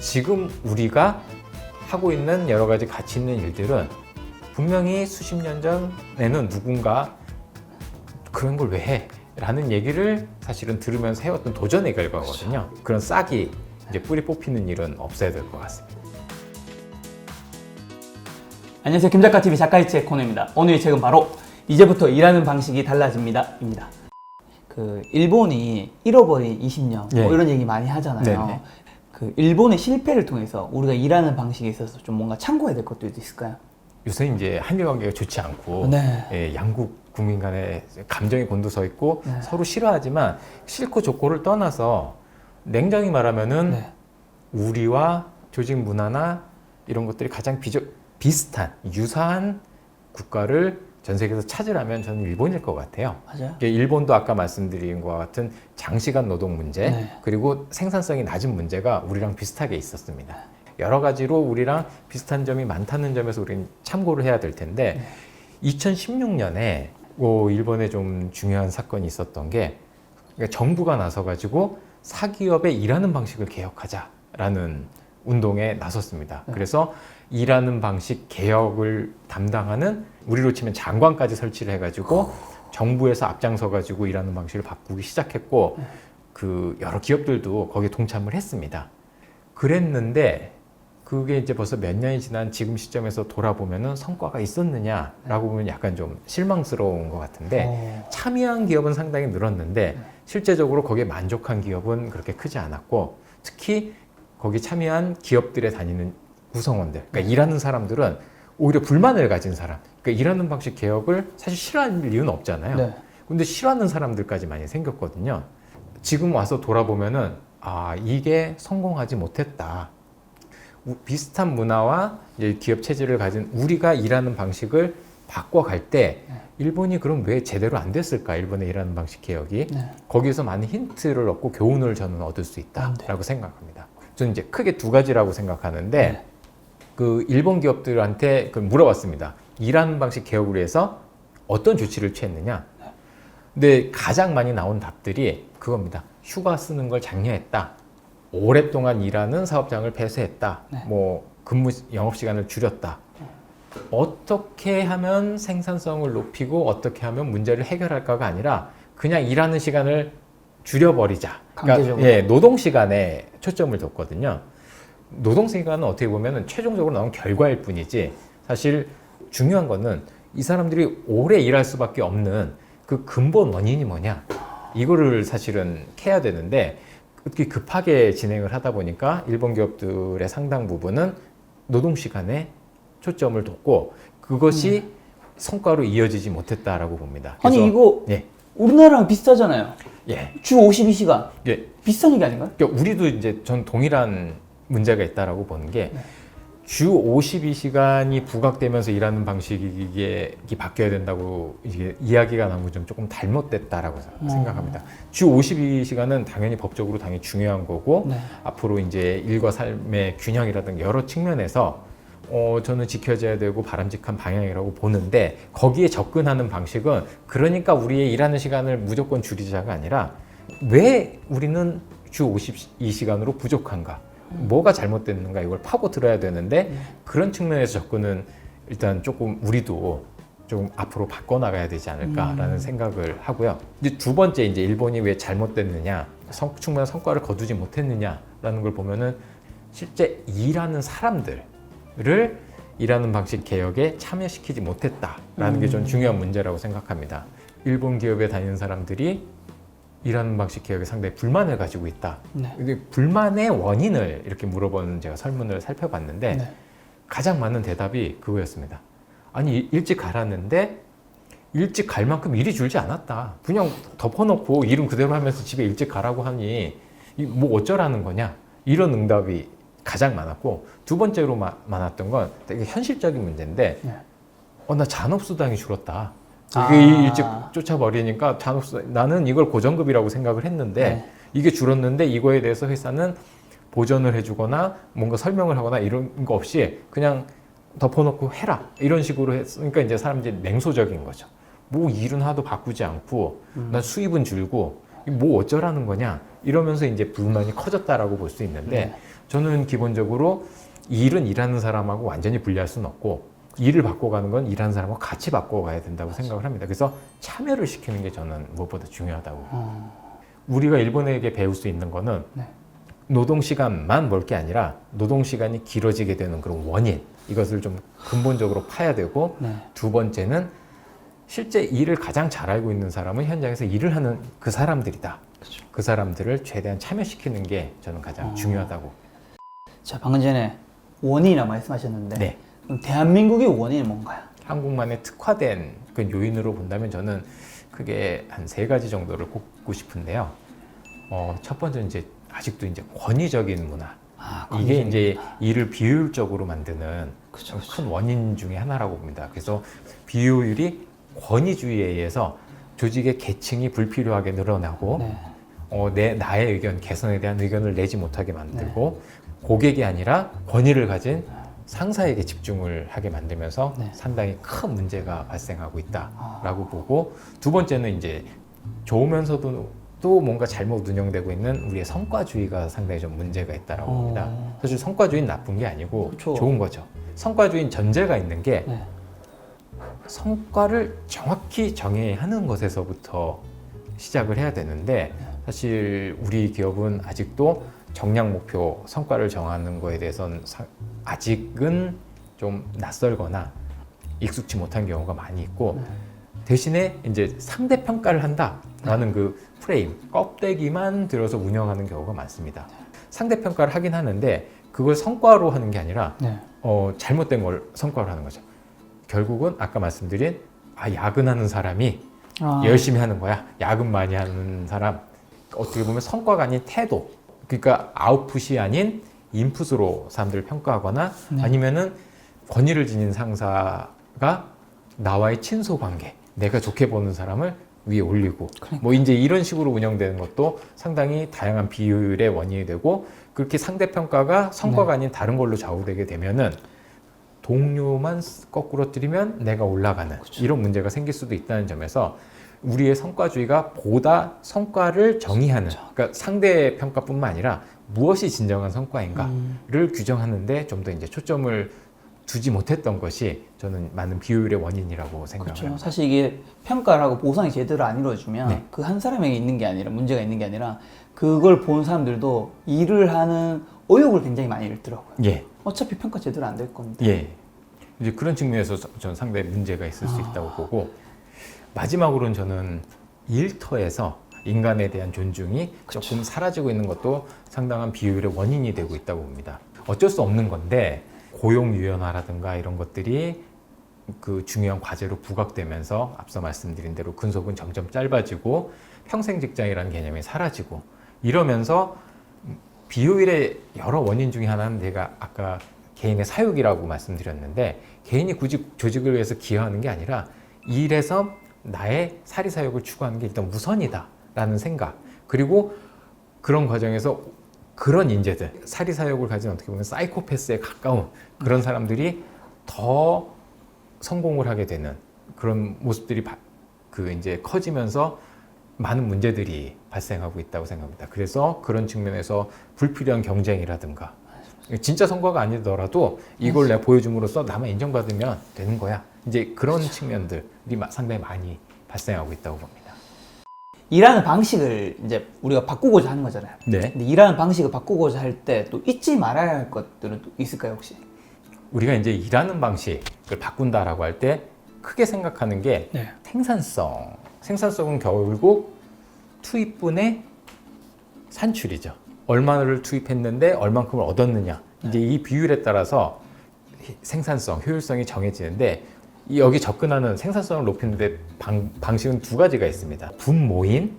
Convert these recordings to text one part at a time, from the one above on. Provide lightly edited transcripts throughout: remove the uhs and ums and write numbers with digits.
지금 우리가 하고 있는 여러 가지 가치 있는 일들은 분명히 수십 년 전에는 누군가 그런 걸 왜 해? 라는 얘기를 사실은 들으면서 해왔던 도전의 결과거든요. 그런 싹이 이제 뿌리 뽑히는 일은 없어야 될 것 같습니다. 안녕하세요. 김작가TV 작가이치의 코너입니다. 오늘의 책은 바로 이제부터 일하는 방식이 달라집니다 입니다. 그 일본이 잃어버린 20년 네. 뭐 이런 얘기 많이 하잖아요. 네네. 그 일본의 실패를 통해서 우리가 일하는 방식에 있어서 좀 뭔가 참고해야 될 것들도 있을까요? 요새 이제 한일 관계가 좋지 않고 네. 예, 양국 국민 간에 감정이 곤두서 있고 네. 서로 싫어하지만 싫고 좋고를 떠나서 냉정히 말하면은 네. 우리와 조직 문화나 이런 것들이 가장 비슷한 유사한 국가를 전 세계에서 찾으라면 저는 일본일 것 같아요. 맞아요. 일본도 아까 말씀드린 것과 같은 장시간 노동 문제 네. 그리고 생산성이 낮은 문제가 우리랑 비슷하게 있었습니다. 여러 가지로 우리랑 비슷한 점이 많다는 점에서 우리는 참고를 해야 될 텐데 2016년에 일본에 좀 중요한 사건이 있었던 게 그러니까 정부가 나서가지고 사기업의 일하는 방식을 개혁하자라는 운동에 나섰습니다. 그래서 일하는 방식 개혁을 담당하는 우리로 치면 장관까지 설치를 해가지고 정부에서 앞장서가지고 일하는 방식을 바꾸기 시작했고 그 여러 기업들도 거기에 동참을 했습니다. 그랬는데 그게 이제 벌써 몇 년이 지난 지금 시점에서 돌아보면은 성과가 있었느냐라고 보면 약간 좀 실망스러운 것 같은데 참여한 기업은 상당히 늘었는데 실제적으로 거기에 만족한 기업은 그렇게 크지 않았고 특히 거기 참여한 기업들에 다니는 구성원들, 그러니까 일하는 사람들은 오히려 불만을 가진 사람, 그러니까 일하는 방식 개혁을 사실 싫어할 이유는 없잖아요. 네. 근데 싫어하는 사람들까지 많이 생겼거든요. 지금 와서 돌아보면은 이게 성공하지 못했다. 비슷한 문화와 이제 기업 체질을 가진 우리가 일하는 방식을 바꿔갈 때 일본이 그럼 왜 제대로 안 됐을까? 일본의 일하는 방식 개혁이 거기에서 많은 힌트를 얻고 교훈을 저는 얻을 수 있다라고 생각합니다. 저는 이제 크게 두 가지라고 생각하는데 그 일본 기업들한테 물어봤습니다. 일하는 방식 개혁을 위해서 어떤 조치를 취했느냐? 근데 가장 많이 나온 답들이 그겁니다. 휴가 쓰는 걸 장려했다. 오랫동안 일하는 사업장을 폐쇄했다. 뭐 근무 영업 시간을 줄였다. 어떻게 하면 생산성을 높이고 어떻게 하면 문제를 해결할까가 아니라 그냥 일하는 시간을 줄여버리자. 그러니까 노동 시간에 초점을 뒀거든요. 노동 시간은 어떻게 보면 최종적으로 나온 결과일 뿐이지 사실 중요한 거는 이 사람들이 오래 일할 수밖에 없는 그 근본 원인이 뭐냐 이거를 사실은 캐야 되는데 그렇게 급하게 진행을 하다 보니까 일본 기업들의 상당 부분은 노동 시간에 초점을 뒀고 그것이 성과로 이어지지 못했다라고 봅니다. 아니 이거 우리나라랑 비슷하잖아요. 주 52시간. 비슷한 얘기 아닌가요? 그러니까 우리도 이제 전 동일한 문제가 있다라고 보는 게 주 52시간이 부각되면서 일하는 방식이 바뀌어야 된다고 이게 이야기가 나온 건 좀 조금 잘못됐다라고 생각합니다. 주 52시간은 당연히 법적으로 당연히 중요한 거고 앞으로 이제 일과 삶의 균형이라든가 여러 측면에서 저는 지켜져야 되고 바람직한 방향이라고 보는데 거기에 접근하는 방식은 그러니까 우리의 일하는 시간을 무조건 줄이자가 아니라 왜 우리는 주 52시간으로 부족한가? 뭐가 잘못됐는가 이걸 파고 들어야 되는데 그런 측면에서 접근은 일단 조금 우리도 좀 앞으로 바꿔나가야 되지 않을까라는 생각을 하고요. 이제 두 번째 이제 일본이 왜 잘못됐느냐, 충분한 성과를 거두지 못했느냐라는 걸 보면은 실제 일하는 사람들을 일하는 방식 개혁에 참여시키지 못했다라는 게 좀 중요한 문제라고 생각합니다. 일본 기업에 다니는 사람들이 일하는 방식 개혁에 상당히 불만을 가지고 있다. 근데 불만의 원인을 이렇게 물어보는 제가 설문을 살펴봤는데 가장 많은 대답이 그거였습니다. 아니 일찍 가라는데 일찍 갈 만큼 일이 줄지 않았다. 그냥 덮어놓고 일은 그대로 하면서 집에 일찍 가라고 하니 뭐 어쩌라는 거냐. 이런 응답이 가장 많았고 두 번째로 많았던 건 되게 현실적인 문제인데 나 잔업수당이 줄었다. 이게 일찍 쫓아버리니까 나는 이걸 고정급이라고 생각을 했는데 이게 줄었는데 이거에 대해서 회사는 보전을 해주거나 뭔가 설명을 하거나 이런 거 없이 그냥 덮어놓고 해라 이런 식으로 했으니까 이제 사람들이 냉소적인 거죠. 뭐 일은 하도 바꾸지 않고 난 수입은 줄고 뭐 어쩌라는 거냐 이러면서 이제 불만이 커졌다라고 볼 수 있는데 저는 기본적으로 일은 일하는 사람하고 완전히 분리할 수는 없고 일을 바꿔가는 건 일하는 사람하고 같이 바꿔가야 된다고 생각을 합니다. 그래서 참여를 시키는 게 저는 무엇보다 중요하다고. 우리가 일본에게 배울 수 있는 거는 네. 노동 시간만 볼 게 아니라 노동 시간이 길어지게 되는 그런 원인, 이것을 좀 근본적으로 파야 되고, 네. 두 번째는 실제 일을 가장 잘 알고 있는 사람은 현장에서 일을 하는 그 사람들이다. 그렇죠. 그 사람들을 최대한 참여시키는 게 저는 가장 중요하다고. 자, 방금 전에 원인이라 말씀하셨는데 네. 그럼 대한민국의 원인은 뭔가요? 한국만의 특화된 그 요인으로 본다면 저는 크게 한 3가지 정도를 꼽고 싶은데요. 첫 번째는 이제 아직도 이제 권위적인 문화. 이게 이제 일을 비효율적으로 만드는 그쵸. 큰 원인 중에 하나라고 봅니다. 그래서 비효율이 권위주의에 의해서 조직의 계층이 불필요하게 늘어나고 네. 나의 의견, 개선에 대한 의견을 내지 못하게 만들고 고객이 아니라 권위를 가진 상사에게 집중을 하게 만들면서 네. 상당히 큰 문제가 발생하고 있다라고 보고, 두 번째는 이제 좋으면서도 또 뭔가 잘못 운영되고 있는 우리의 성과주의가 상당히 좀 문제가 있다라고 봅니다. 사실 성과주의는 나쁜 게 아니고 그쵸. 좋은 거죠. 성과주의는 전제가 있는 게 네. 성과를 정확히 정해야 하는 것에서부터 시작을 해야 되는데, 사실 우리 기업은 아직도 정량 목표, 성과를 정하는 거에 대해서는 아직은 좀 낯설거나 익숙치 못한 경우가 많이 있고, 대신에 이제 상대 평가를 한다라는 그 프레임, 껍데기만 들어서 운영하는 경우가 많습니다. 상대 평가를 하긴 하는데 그걸 성과로 하는 게 아니라 네. 잘못된 걸 성과로 하는 거죠. 결국은 아까 말씀드린 야근하는 사람이 열심히 하는 거야. 야근 많이 하는 사람. 어떻게 보면 성과가 아닌 태도. 그러니까 아웃풋이 아닌 인풋으로 사람들을 평가하거나 아니면은 권위를 지닌 상사가 나와의 친소 관계, 내가 좋게 보는 사람을 위에 올리고 뭐 이제 이런 식으로 운영되는 것도 상당히 다양한 비효율의 원인이 되고, 그렇게 상대 평가가 성과가 아닌 다른 걸로 좌우되게 되면은 동료만 거꾸로 뜨리면 내가 올라가는 이런 문제가 생길 수도 있다는 점에서 우리의 성과주의가 보다 성과를 정의하는, 그러니까 상대 평가뿐만 아니라 무엇이 진정한 성과인가를 규정하는데 좀 더 이제 초점을 두지 못했던 것이 저는 많은 비효율의 원인이라고 생각합니다. 그렇죠. 사실 이게 평가를 하고 보상이 제대로 안 이루어지면 네. 그 한 사람에게 있는 게 아니라 문제가 있는 게 아니라 그걸 본 사람들도 일을 하는 의욕을 굉장히 많이 잃더라고요. 예. 어차피 평가 제대로 안 될 건데. 예. 이제 그런 측면에서 저는 상당히 문제가 있을 수 있다고 보고, 마지막으로는 저는 일터에서 인간에 대한 존중이 조금 사라지고 있는 것도 상당한 비효율의 원인이 되고 있다고 봅니다. 어쩔 수 없는 건데 고용 유연화라든가 이런 것들이 그 중요한 과제로 부각되면서 앞서 말씀드린 대로 근속은 점점 짧아지고 평생 직장이라는 개념이 사라지고 이러면서 비효율의 여러 원인 중에 하나는 제가 아까 개인의 사육이라고 말씀드렸는데, 개인이 굳이 조직을 위해서 기여하는 게 아니라 일에서 나의 사리사욕을 추구하는 게 일단 우선이다라는 생각, 그리고 그런 과정에서 그런 인재들, 사리사욕을 가진 어떻게 보면 사이코패스에 가까운 그런 사람들이 더 성공을 하게 되는 그런 모습들이 이제 커지면서 많은 문제들이 발생하고 있다고 생각합니다. 그래서 그런 측면에서 불필요한 경쟁이라든가, 진짜 성과가 아니더라도 이걸 내가 보여줌으로써 나만 인정받으면 되는 거야. 이제 그런 측면들이 상당히 많이 발생하고 있다고 봅니다. 일하는 방식을 이제 우리가 바꾸고자 하는 거잖아요. 네. 근데 일하는 방식을 바꾸고자 할 때 또 잊지 말아야 할 것들은 또 있을까요, 혹시? 우리가 이제 일하는 방식을 바꾼다라고 할 때 크게 생각하는 게 생산성. 생산성은 결국 투입분의 산출이죠. 얼마를 투입했는데 얼만큼을 얻었느냐. 이제 이 비율에 따라서 생산성, 효율성이 정해지는데, 여기 접근하는 생산성을 높이는데 방식은 2가지가 있습니다. 분모인,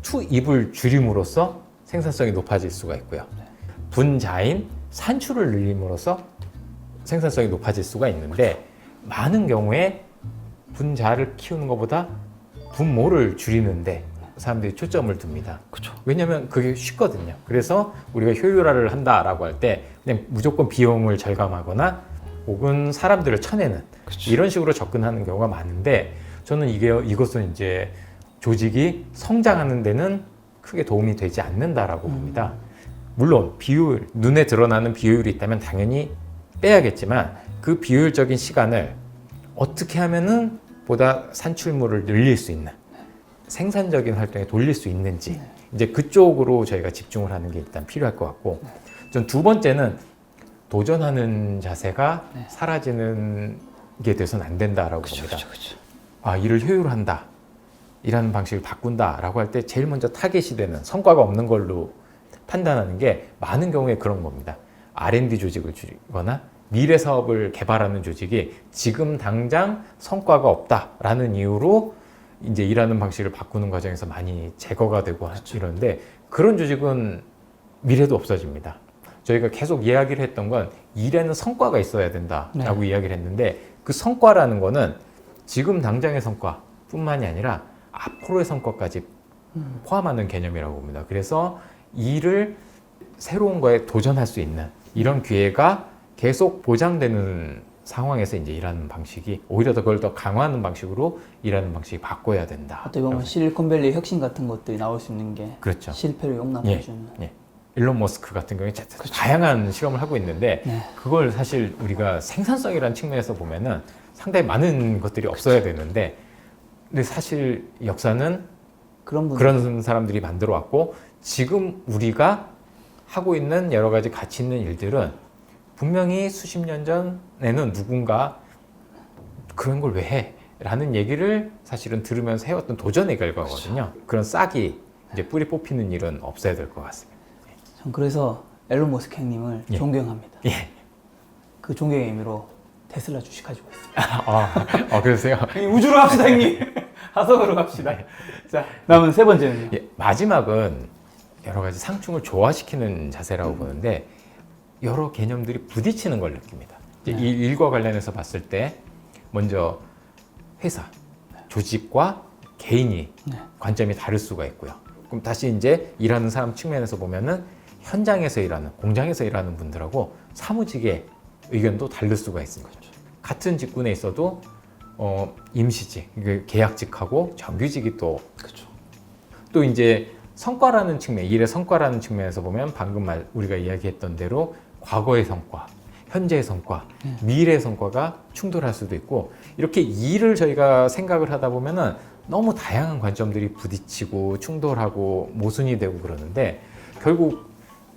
투입을 줄임으로써 생산성이 높아질 수가 있고요. 분자인, 산출을 늘림으로써 생산성이 높아질 수가 있는데, 많은 경우에 분자를 키우는 것보다 분모를 줄이는데 사람들이 초점을 둡니다. 그렇죠. 왜냐하면 그게 쉽거든요. 그래서 우리가 효율화를 한다라고 할 때 그냥 무조건 비용을 절감하거나 혹은 사람들을 쳐내는 이런 식으로 접근하는 경우가 많은데, 저는 이것은 이제 조직이 성장하는 데는 크게 도움이 되지 않는다라고 봅니다. 물론 비효율, 눈에 드러나는 비효율이 있다면 당연히 빼야겠지만 그 비효율적인 시간을 어떻게 하면은 보다 산출물을 늘릴 수 있는 생산적인 활동에 돌릴 수 있는지 이제 그쪽으로 저희가 집중을 하는 게 일단 필요할 것 같고 전 두 번째는 도전하는 자세가 사라지는 게 돼서는 안 된다라고 봅니다. 아, 일을 효율화한다. 일하는 방식을 바꾼다라고 할 때 제일 먼저 타겟이 되는 성과가 없는 걸로 판단하는 게 많은 경우에 그런 겁니다. R&D 조직을 줄이거나 미래 사업을 개발하는 조직이 지금 당장 성과가 없다라는 이유로 이제 일하는 방식을 바꾸는 과정에서 많이 제거가 되고 이러는데 그런 조직은 미래도 없어집니다. 저희가 계속 이야기를 했던 건 일에는 성과가 있어야 된다라고 이야기를 했는데 그 성과라는 거는 지금 당장의 성과뿐만이 아니라 앞으로의 성과까지 포함하는 개념이라고 봅니다. 그래서 일을 새로운 거에 도전할 수 있는 이런 기회가 계속 보장되는 상황에서 이제 일하는 방식이 오히려 그걸 더 강화하는 방식으로 일하는 방식이 바꿔야 된다. 어떻게 보면 실리콘밸리 혁신 같은 것들이 나올 수 있는 게 그렇죠. 실패를 용납해주는. 일론 머스크 같은 경우에 다양한 실험을 하고 있는데 그걸 사실 우리가 생산성이라는 측면에서 보면은 상당히 많은 것들이 없어야 되는데 근데 사실 역사는 그런 사람들이 만들어 왔고 지금 우리가 하고 있는 여러 가지 가치 있는 일들은 분명히 수십 년 전에는 누군가 그런 걸 왜 해? 라는 얘기를 사실은 들으면서 해왔던 도전의 결과거든요. 그런 싹이 이제 뿌리 뽑히는 일은 없어야 될 것 같습니다. 전 그래서 앨런 머스크 형님을 존경합니다. 그 존경의 의미로 테슬라 주식 가지고 있습니다. 그러세요? 우주로 갑시다, 형님. 화성으로 갑시다. 자, 남은 세 번째는요. 마지막은 여러 가지 상충을 조화시키는 자세라고 보는데 여러 개념들이 부딪히는 걸 느낍니다. 이 일과 관련해서 봤을 때 먼저 회사, 조직과 개인이 관점이 다를 수가 있고요. 그럼 다시 이제 일하는 사람 측면에서 보면은 현장에서 일하는, 공장에서 일하는 분들하고 사무직의 의견도 다를 수가 있습니다. 같은 직군에 있어도 임시직, 계약직하고 정규직이 또 이제 성과라는 측면, 일의 성과라는 측면에서 보면 방금 우리가 이야기했던 대로 과거의 성과, 현재의 성과, 미래의 성과가 충돌할 수도 있고 이렇게 일을 저희가 생각을 하다 보면은 너무 다양한 관점들이 부딪히고 충돌하고 모순이 되고 그러는데 결국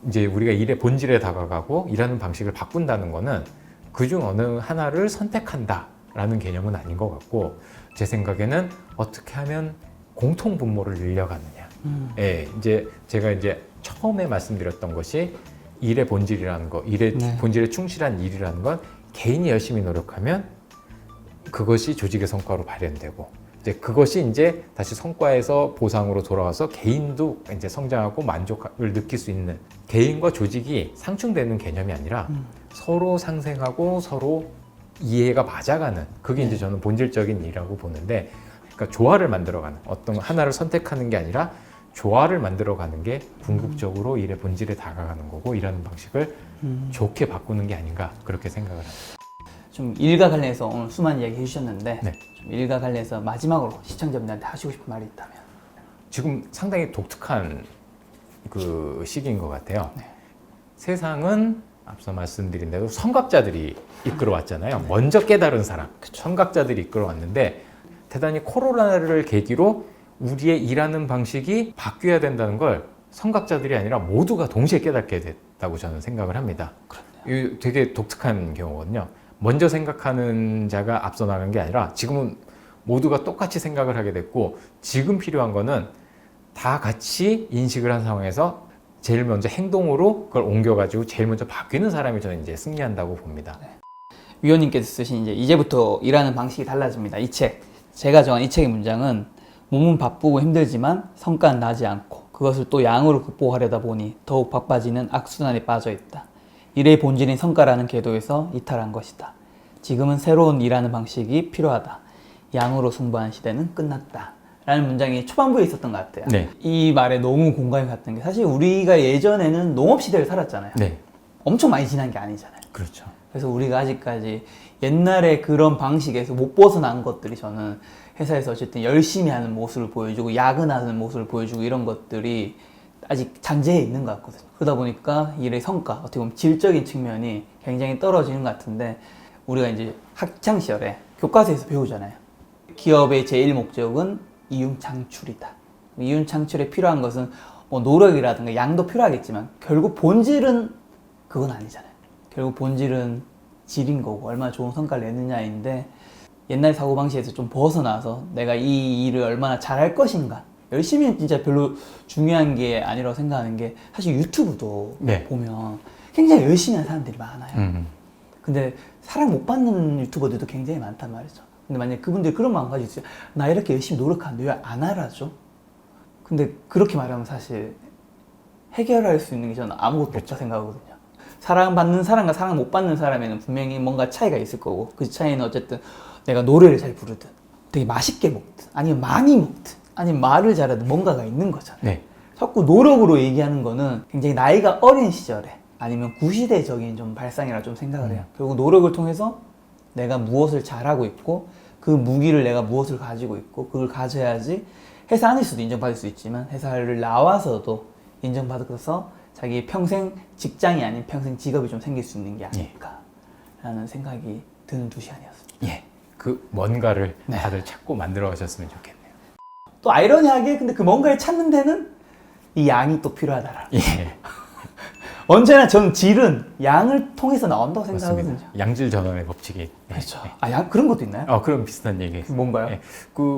이제 우리가 일의 본질에 다가가고 일하는 방식을 바꾼다는 거는 그중 어느 하나를 선택한다라는 개념은 아닌 것 같고 제 생각에는 어떻게 하면 공통 분모를 늘려가느냐. 이제 제가 이제 처음에 말씀드렸던 것이 일의 본질이라는 거, 일의 본질에 충실한 일이라는 건 개인이 열심히 노력하면 그것이 조직의 성과로 발현되고 이제 그것이 이제 다시 성과에서 보상으로 돌아와서 개인도 이제 성장하고 만족을 느낄 수 있는 개인과 조직이 상충되는 개념이 아니라 서로 상생하고 서로 이해가 맞아가는 그게 이제 저는 본질적인 일이라고 보는데 그러니까 조화를 만들어가는 어떤 하나를 선택하는 게 아니라 조화를 만들어가는 게 궁극적으로 일의 본질에 다가가는 거고 일하는 방식을 좋게 바꾸는 게 아닌가 그렇게 생각을 합니다. 좀 일과 관련해서 오늘 수많은 이야기 해주셨는데 네. 좀 일과 관련해서 마지막으로 시청자분들한테 하시고 싶은 말이 있다면 지금 상당히 독특한 그 시기인 것 같아요. 네. 세상은 앞서 말씀드린 대로 선각자들이 이끌어왔잖아요. 먼저 깨달은 사람, 선각자들이 이끌어왔는데 대단히 코로나를 계기로 우리의 일하는 방식이 바뀌어야 된다는 걸 선각자들이 아니라 모두가 동시에 깨닫게 됐다고 저는 생각을 합니다. 이거 되게 독특한 경우거든요. 먼저 생각하는 자가 앞서 나간 게 아니라 지금은 모두가 똑같이 생각을 하게 됐고 지금 필요한 거는 다 같이 인식을 한 상황에서 제일 먼저 행동으로 그걸 옮겨가지고 제일 먼저 바뀌는 사람이 저는 이제 승리한다고 봅니다. 위원님께서 쓰신 이제부터 일하는 방식이 달라집니다. 이 책. 제가 정한 이 책의 문장은 몸은 바쁘고 힘들지만 성과는 나지 않고 그것을 또 양으로 극복하려다 보니 더욱 바빠지는 악순환에 빠져 있다. 일의 본질인 성과라는 궤도에서 이탈한 것이다. 지금은 새로운 일하는 방식이 필요하다. 양으로 승부하는 시대는 끝났다. 라는 문장이 초반부에 있었던 것 같아요. 네. 이 말에 너무 공감이 갔던 게 사실 우리가 예전에는 농업 시대를 살았잖아요. 네. 엄청 많이 지난 게 아니잖아요. 그렇죠. 그래서 우리가 아직까지 옛날에 그런 방식에서 못 벗어난 것들이 저는 회사에서 어쨌든 열심히 하는 모습을 보여주고 야근하는 모습을 보여주고 이런 것들이 아직 잔재해 있는 것 같거든요. 그러다 보니까 일의 성과, 어떻게 보면 질적인 측면이 굉장히 떨어지는 것 같은데, 우리가 이제 학창 시절에 교과서에서 배우잖아요. 기업의 제일 목적은 이윤 창출이다. 이윤 창출에 필요한 것은 뭐 노력이라든가 양도 필요하겠지만 결국 본질은 그건 아니잖아요. 결국 본질은 질인 거고 얼마나 좋은 성과를 내느냐인데, 옛날 사고방식에서 좀 벗어나서 내가 이 일을 얼마나 잘할 것인가, 열심히는 진짜 별로 중요한 게 아니라고 생각하는 게, 사실 유튜브도 네. 보면 굉장히 열심히 하는 사람들이 많아요. 근데 사랑 못 받는 유튜버들도 굉장히 많단 말이죠. 근데 만약에 그분들이 그런 마음 가지고 있어요. 나 이렇게 열심히 노력하는데 왜 안 알아줘? 근데 그렇게 말하면 사실 해결할 수 있는 게 저는 아무것도 없다 생각하거든요. 사랑받는 사람과 사랑 못 받는 사람에는 분명히 뭔가 차이가 있을 거고, 그 차이는 어쨌든 내가 노래를 잘 부르든 되게 맛있게 먹든 아니면 많이 먹든 아니면 말을 잘하든 뭔가가 있는 거잖아요. 네. 자꾸 노력으로 얘기하는 거는 굉장히 나이가 어린 시절에 아니면 구시대적인 좀 발상이라 좀 생각을 해요. 결국 노력을 통해서 내가 무엇을 잘하고 있고 그 무기를 내가 무엇을 가지고 있고 그걸 가져야지 회사 안에서도 인정받을 수 있지만 회사를 나와서도 인정받아서 자기 평생 직장이 아닌 평생 직업이 좀 생길 수 있는 게 아닐까라는 생각이 드는 두 시간이었습니다. 예. 그 뭔가를 네. 다들 찾고 만들어 가셨으면 좋겠네요. 또 아이러니하게 근데 그 뭔가를 찾는 데는 이 양이 또 필요하다라. 예. 언제나 저는 질은 양을 통해서 나온다고 생각하거든요. 맞습니다. 양질 전환의 법칙이. 그렇죠. 아, 양 그런 것도 있나요? 그런 비슷한 얘기. 뭔가요? 예.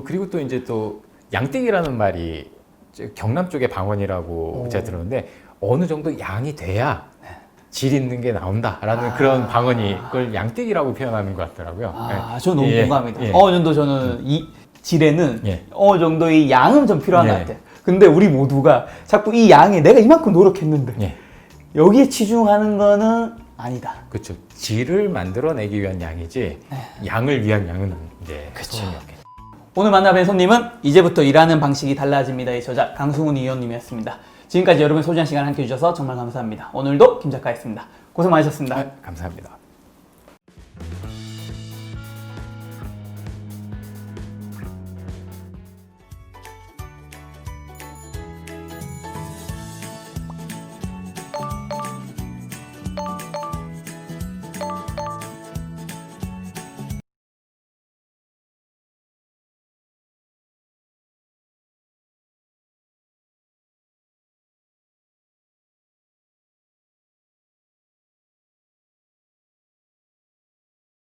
그리고 또 이제 또 양떼기라는 말이 경남 쪽의 방언이라고 제가 들었는데, 어느 정도 양이 돼야 질 있는 게 나온다라는 그런 방언이 그걸 양떼기라고 표현하는 것 같더라고요. 저는 너무 예. 공감합니다. 예. 어느 정도 저는 이 질에는 예. 어느 정도의 양은 좀 필요한 예. 것 같아요. 근데 우리 모두가 자꾸 이 양에 내가 이만큼 노력했는데 예. 여기에 치중하는 거는 아니다. 그렇죠. 질을 만들어내기 위한 양이지 양을 위한 양은 이제 소용이 없겠죠. 오늘 만나뵌 손님은 이제부터 일하는 방식이 달라집니다의 저자 강승훈 의원님이었습니다. 지금까지 여러분 소중한 시간 함께 해주셔서 정말 감사합니다. 오늘도 김 작가였습니다. 고생 많으셨습니다. 감사합니다.